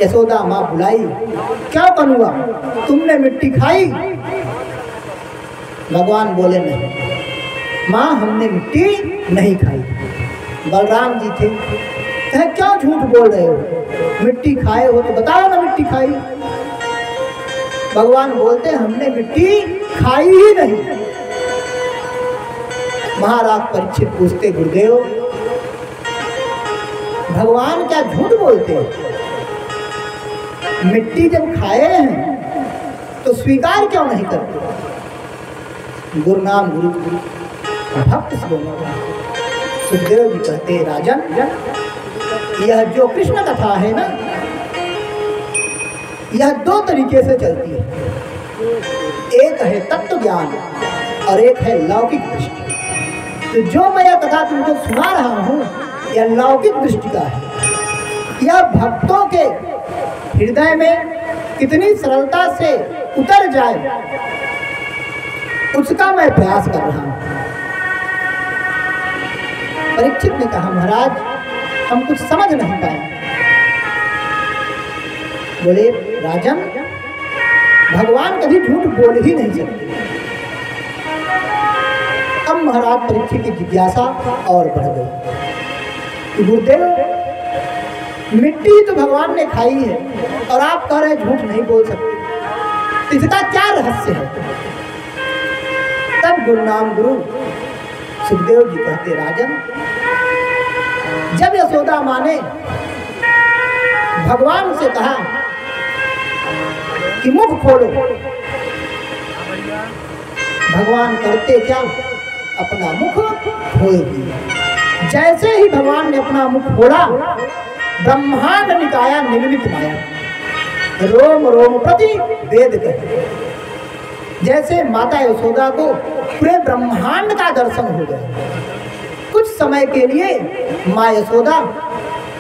यशोदा माँ बुलाई, क्या करूँगा, तुमने मिट्टी खाई? भगवान बोले नहीं माँ, हमने मिट्टी नहीं खाई। बलराम जी थे, कहे क्यों झूठ बोल रहे हो, मिट्टी खाए हो तो बताओ ना मिट्टी खाई। भगवान बोलते हमने मिट्टी खाई ही नहीं। महाराज परीक्षित पूछते, गुरुदेव भगवान क्या झूठ बोलते हैं? मिट्टी जब खाए हैं तो स्वीकार क्यों नहीं करते? गुरु नाम गुरु भक्त सुखदेव जी कहते, राजन यह जो कृष्ण कथा है ना, यह दो तरीके से चलती है। एक है तत्व ज्ञान और एक है लौकिक दृष्टि। तो जो मैं यह कथा तुमको सुना रहा हूँ, यह लौकिक दृष्टि का है। यह भक्तों के हृदय में कितनी सरलता से उतर जाए, उसका मैं प्रयास कर रहा हूँ। परीक्षित ने कहा, महाराज हम कुछ समझ नहीं पाए। बोले, राजन भगवान कभी झूठ बोल ही नहीं सकते। अब महाराज परीक्षित की जिज्ञासा और बढ़ गई। गुरुदेव मिट्टी तो भगवान ने खाई है और आप कह रहे झूठ नहीं बोल सकते, तो इसका क्या रहस्य है? तब गुरु नाम गुरु सुखदेव जी कहते, राजन जब यशोदा माँ ने भगवान से कहा कि मुख खोलो, भगवान करते क्या, अपना मुख खोल दिया। जैसे ही भगवान ने अपना मुख खोला, ब्रह्मांड निकाया निर्मित माया, रोम रोम प्रति वेद कहते। जैसे माता यशोदा को पूरे ब्रह्मांड का दर्शन हो गया। कुछ समय के लिए माँ यशोदा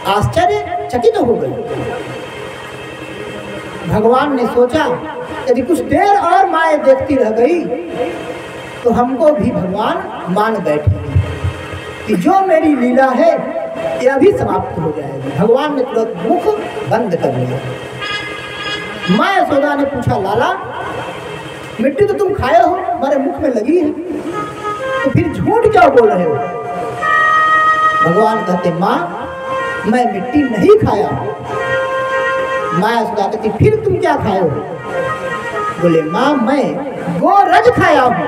आश्चर्यचकित हो गई। भगवान ने सोचा यदि कुछ देर और माँ देखती रह गई तो हमको भी भगवान मान बैठेंगे कि जो मेरी लीला है यह भी समाप्त हो जाएगी। भगवान ने तुरंत मुख बंद कर लिया। माँ यशोदा ने पूछा, लाला मिट्टी तो तुम खाए हो, हमारे मुख में लगी है, तो फिर झूठ क्यों बोल रहे हो? भगवान कहते, माँ मैं मिट्टी नहीं खाया। माँ यशोदा कहती, फिर तुम क्या खाए हो? बोले, माँ मैं गोरज खाया हूँ,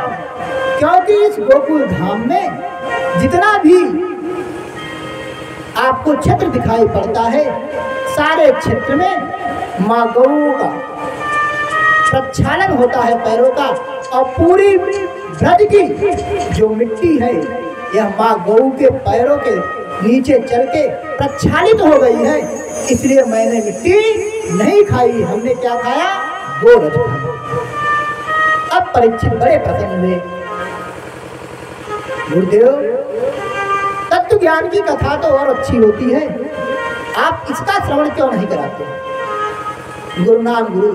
क्योंकि इस गोकुल धाम में जितना भी आपको क्षेत्र दिखाई पड़ता है, सारे क्षेत्र में माँ गौ का प्रक्षालन होता है पैरों का, और पूरी ब्रज की जो मिट्टी है यह माँ गौ के पैरों के नीचे चल के प्रक्षालित हो गई है, इसलिए मैंने मिट्टी नहीं खाई। हमने क्या खाया? गोरज खाया। अब परीक्षित बड़े प्रसन्न हुए। गुरुदेव तत्व ज्ञान की कथा तो और अच्छी होती है, आप इसका श्रवण क्यों नहीं कराते? गुरु नाम गुरु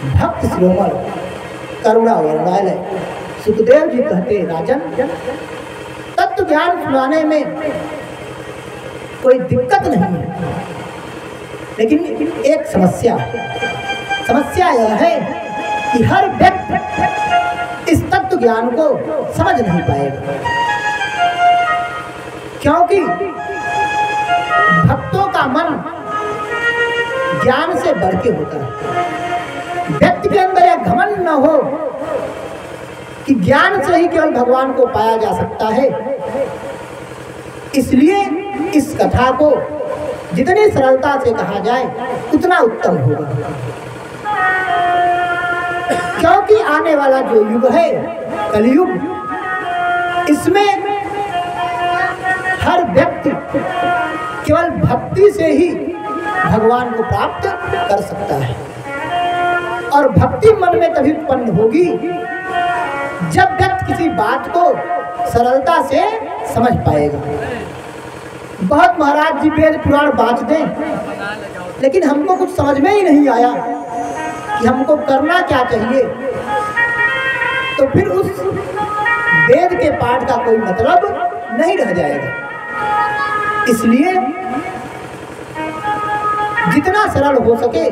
भक्त शिरोमणि करुणा वर्णालय सुखदेव जी कहते, राजन तत्व ज्ञान सुनाने में कोई दिक्कत नहीं है, लेकिन एक समस्या यह है कि हर व्यक्ति इस तत्व ज्ञान को समझ नहीं पाएगा, क्योंकि भक्तों का मन ज्ञान से बढ़ के होता है। व्यक्ति के अंदर यह घमंड न हो कि ज्ञान से ही केवल भगवान को पाया जा सकता है। इसलिए इस कथा को जितनी सरलता से कहा जाए उतना उत्तम होगा, क्योंकि आने वाला जो युग है कलयुग, इसमें हर व्यक्ति केवल भक्ति से ही भगवान को प्राप्त कर सकता है, और भक्ति मन में तभी उत्पन्न होगी जब व्यक्ति किसी बात को सरलता से समझ पाएगा। बहुत महाराज जी वेद पुराण बाँच दें, लेकिन हमको कुछ समझ में ही नहीं आया कि हमको करना क्या चाहिए, तो फिर उस वेद के पाठ का कोई मतलब नहीं रह जाएगा। इसलिए जितना सरल हो सके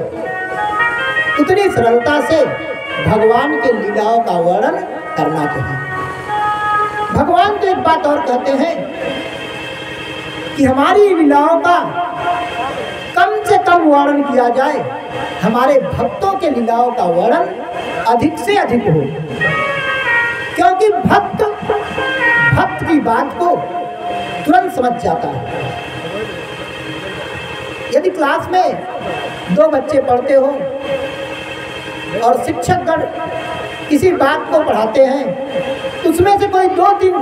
उतनी सरलता से भगवान के लीलाओं का वर्णन करना चाहिए। भगवान तो एक बात और कहते हैं कि हमारी लीलाओं का कम से कम वर्णन किया जाए, हमारे भक्तों के लीलाओं का वर्णन अधिक से अधिक हो, क्योंकि भक्त की बात को तुरंत समझ जाता है। यदि क्लास में 2 बच्चे पढ़ते हो और शिक्षकगण किसी बात को पढ़ाते हैं, उसमें से कोई 2-3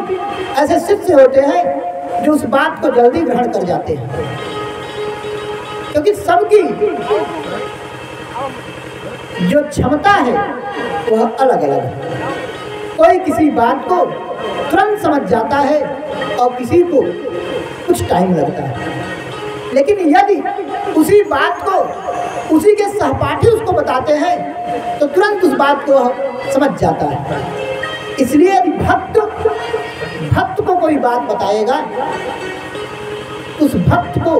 ऐसे शिष्य होते हैं जो उस बात को जल्दी ग्रहण कर जाते हैं, क्योंकि सबकी जो क्षमता है वह अलग अलग है। कोई किसी बात को तुरंत समझ जाता है और किसी को कुछ टाइम लगता है, लेकिन यदि उसी बात को उसी के सहपाठी उसको बताते हैं तो तुरंत उस बात को समझ जाता है। इसलिए यदि भक्त को कोई बात बताएगा, उस भक्त को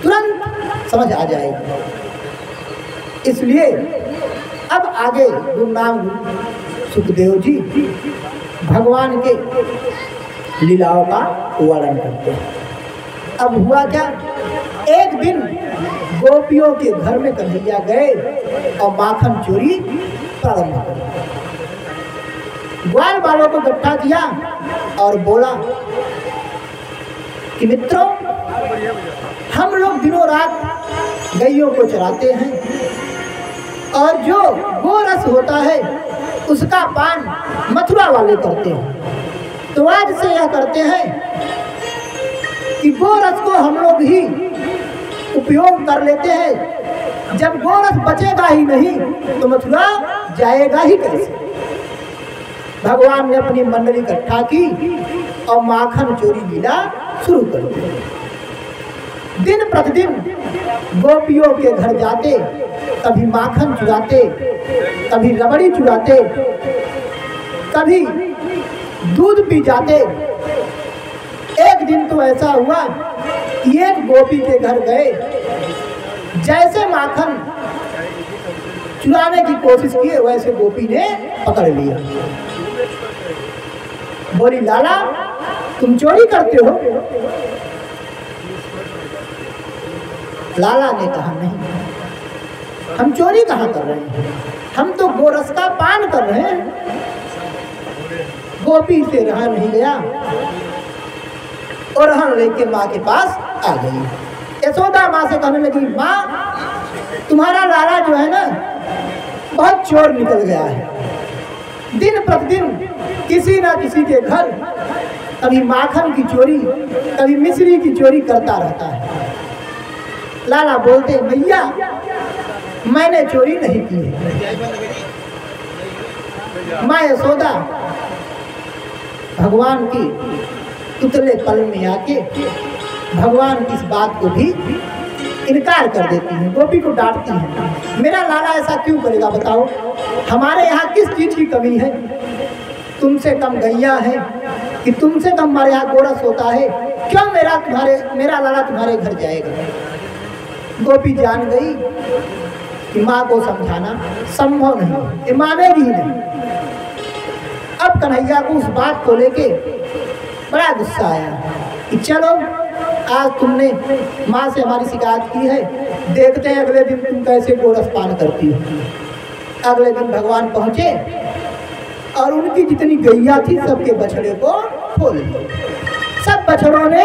तुरंत समझ आ जाएगी। इसलिए अब आगे गुरुनाम सुखदेव जी भगवान के लीलाओं का वर्णन करते हैं। अब हुआ क्या, एक दिन गोपियों के घर में कन्हैया गए और माखन चोरी प्रारंभ कर ग्वाल वालों को इकट्ठा किया और बोला कि मित्रों, हम लोग दिनों रात गैयों को चराते हैं और जो गोरस होता है उसका पान मथुरा वाले करते हैं, तो आज से यह करते हैं कि गोरस को हम लोग ही उपयोग कर लेते हैं। जब गोरस बचेगा ही नहीं तो मथुरा जाएगा ही कैसे। भगवान ने अपनी मंडली इकट्ठा की और माखन चोरी लीला शुरू कर दी। दिन प्रतिदिन गोपियों के घर जाते, कभी माखन चुराते, कभी रबड़ी चुराते, कभी दूध पी जाते। एक दिन तो ऐसा हुआ कि एक गोपी के घर गए, जैसे माखन चुराने की कोशिश की वैसे गोपी ने पकड़ लिया। बोली, लाला तुम चोरी करते हो? लाला ने कहा, नहीं, हम चोरी कहाँ कर रहे हैं, हम तो गोरस का पान कर रहे हैं। गोपी से रहा नहीं गया और हम लेके माँ के पास आ गई। यशोदा माँ से कहने लगी, माँ तुम्हारा लाला जो है ना बहुत चोर निकल गया है। दिन प्रतिदिन किसी ना किसी के घर कभी माखन की चोरी, कभी मिश्री की चोरी करता रहता है। लाला बोलते, भैया मैंने चोरी नहीं की है। माँ यशोदा भगवान की उतले पल में आके भगवान की इस बात को भी इनकार कर देती है, गोपी को डांटती है। मेरा लाला ऐसा क्यों करेगा बताओ, हमारे यहाँ किस चीज की कमी है? तुमसे कम गैया है कि तुमसे कम हमारे यहाँ गोरस होता है, क्यों मेरा लाला तुम्हारे घर जाएगा? गोपी जान गई कि माँ को समझाना संभव नहीं, ये मानेगी नहीं। अब कन्हैया को उस बात को लेके बड़ा गुस्सा आया कि चलो आज तुमने माँ से हमारी शिकायत की है, देखते हैं अगले दिन तुम कैसे गोरस पान करती हो। अगले दिन भगवान पहुँचे और उनकी जितनी गैया थी सबके बछड़े को खोल दिया। सब बछड़ों ने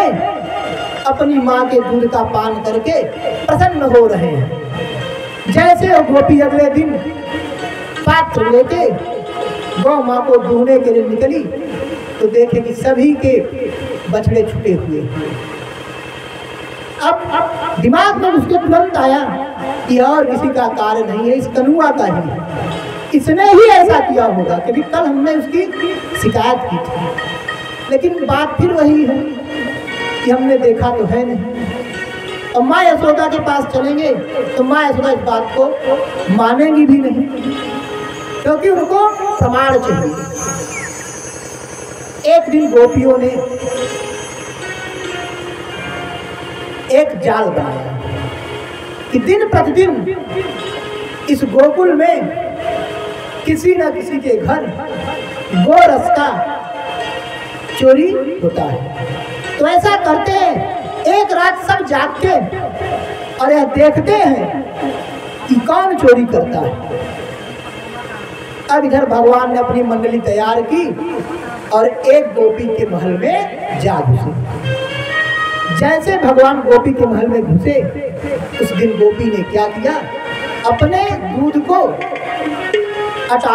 अपनी माँ के दूध का पान करके प्रसन्न हो रहे हैं। जैसे वो गोपी अगले दिन पात्र लेके गौ माँ को दूहने के लिए निकली तो देखे कि सभी के बछड़े छूटे हुए। अब दिमाग में उसके तुरंत आया कि और किसी का कार्य नहीं है, इस कनुआ का ही है, इसने ही ऐसा किया होगा, क्योंकि कल हमने उसकी शिकायत की थी। लेकिन बात फिर वही है कि हमने देखा तो है नहीं। और माँ यशोदा के पास चलेंगे तो माँ यशोदा इस बात को मानेंगी भी नहीं, क्योंकि उनको प्रमाण चाहिए। एक दिन गोपियों ने एक जाल बनाया कि दिन प्रतिदिन इस गोकुल में किसी न किसी के घर गोरस का चोरी होता है। तो ऐसा करते हैं, एक रात सब जाग के और यह देखते हैं कि कौन चोरी करता है। अब इधर भगवान ने अपनी मंडली तैयार की और एक गोपी के महल में जा घुसे। जैसे भगवान गोपी के महल में घुसे, उस दिन गोपी ने क्या किया, अपने दूध को अटा